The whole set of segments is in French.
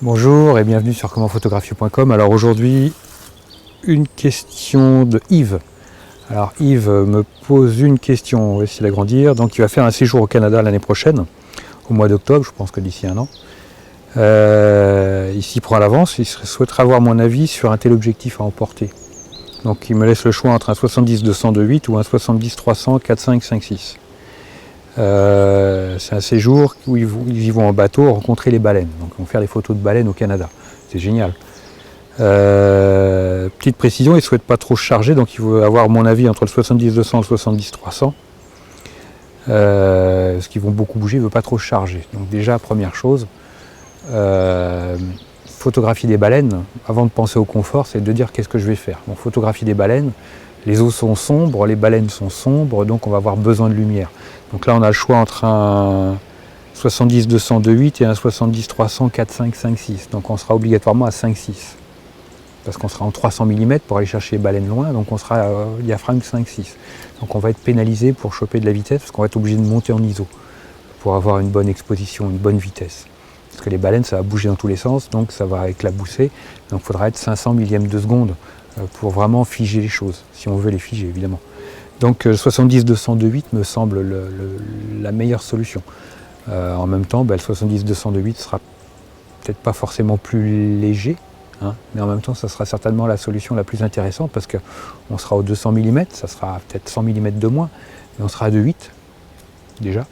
Bonjour et bienvenue sur commentphotographier.com. Alors aujourd'hui, une question de Yves. Alors Yves me pose une question, on va essayer de l'agrandir. Donc il va faire un séjour au Canada l'année prochaine, au mois d'octobre, je pense que d'ici un an. Il s'y prend à l'avance, il souhaiterait avoir mon avis sur un téléobjectif à emporter. Donc il me laisse le choix entre un 70-200 2.8 ou un 70-300 4.5 5.6. C'est un séjour où ils y vont en bateau rencontrer les baleines. Donc ils vont faire des photos de baleines au Canada. C'est génial. Petite précision, il ne souhaite pas trop se charger, donc il veut avoir mon avis entre le 70-200 et le 70-300. Parce qu'ils vont beaucoup bouger, il ne veut pas trop se charger. Donc déjà, première chose, photographier des baleines, avant de penser au confort, c'est de dire qu'est-ce que je vais faire. Donc photographie des baleines, les eaux sont sombres, les baleines sont sombres, donc on va avoir besoin de lumière. Donc là on a le choix entre un 70-200 2.8 et un 70-300 4.5 5.6. Donc on sera obligatoirement à 5.6. Parce qu'on sera en 300 mm pour aller chercher les baleines loin, donc on sera diaphragme 5.6. Donc on va être pénalisé pour choper de la vitesse, parce qu'on va être obligé de monter en ISO pour avoir une bonne exposition, une bonne vitesse. Parce que les baleines, ça va bouger dans tous les sens, donc ça va éclabousser. Donc il faudra être 500 millièmes de seconde pour vraiment figer les choses, si on veut les figer évidemment. Donc 70-200 2.8 me semble la meilleure solution. En même temps, le 70-200 2.8 sera peut-être pas forcément plus léger, hein, mais en même temps, ça sera certainement la solution la plus intéressante parce qu'on sera au 200 mm, ça sera peut-être 100 mm de moins, mais on sera à 2.8 déjà.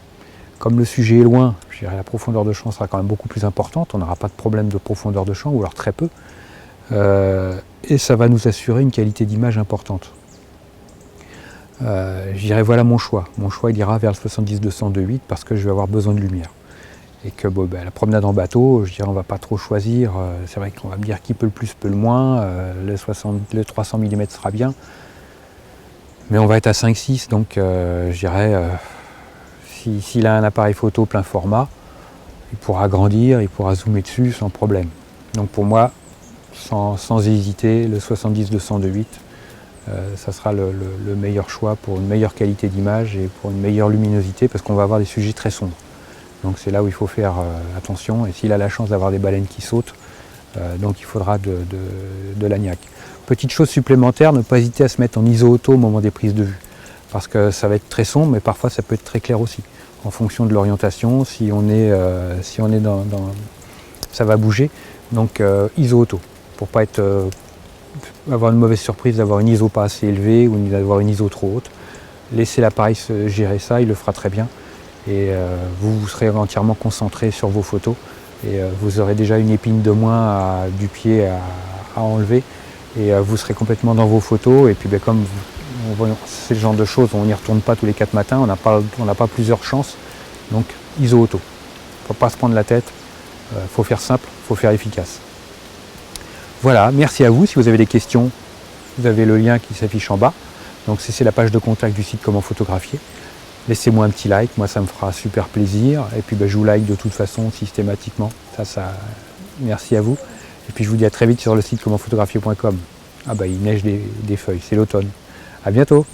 Comme le sujet est loin, je dirais la profondeur de champ sera quand même beaucoup plus importante, on n'aura pas de problème de profondeur de champ, ou alors très peu. Et ça va nous assurer une qualité d'image importante. Je dirais voilà mon choix. Mon choix il ira vers le 70-200 2.8 parce que je vais avoir besoin de lumière. Et que la promenade en bateau, je dirais on va pas trop choisir. C'est vrai qu'on va me dire qui peut le plus, peut le moins. Le 300 mm sera bien. Mais on va être à 5.6, donc je dirais s'il a un appareil photo plein format, il pourra agrandir, il pourra zoomer dessus sans problème. Donc pour moi, sans hésiter, le 70-200 2.8, ça sera le meilleur choix pour une meilleure qualité d'image et pour une meilleure luminosité parce qu'on va avoir des sujets très sombres. Donc c'est là où il faut faire attention, et s'il a la chance d'avoir des baleines qui sautent, donc il faudra de l'agnac. Petite chose supplémentaire, ne pas hésiter à se mettre en ISO auto au moment des prises de vue parce que ça va être très sombre, mais parfois ça peut être très clair aussi en fonction de l'orientation, si on est dans ça va bouger, donc ISO auto pour pas avoir une mauvaise surprise d'avoir une ISO pas assez élevée ou d'avoir une ISO trop haute. Laissez l'appareil gérer ça, il le fera très bien et vous serez entièrement concentré sur vos photos et vous aurez déjà une épine de moins du pied à enlever et vous serez complètement dans vos photos et puis comme c'est le genre de choses, on n'y retourne pas tous les 4 matins, on n'a pas plusieurs chances, donc ISO auto. Il ne faut pas se prendre la tête, faut faire simple, faut faire efficace. Voilà, merci à vous. Si vous avez des questions, vous avez le lien qui s'affiche en bas. Donc c'est la page de contact du site Comment Photographier. Laissez-moi un petit like, moi ça me fera super plaisir. Et puis je vous like de toute façon systématiquement. Merci à vous. Et puis je vous dis à très vite sur le site commentphotographier.com. Il neige des feuilles, c'est l'automne. À bientôt.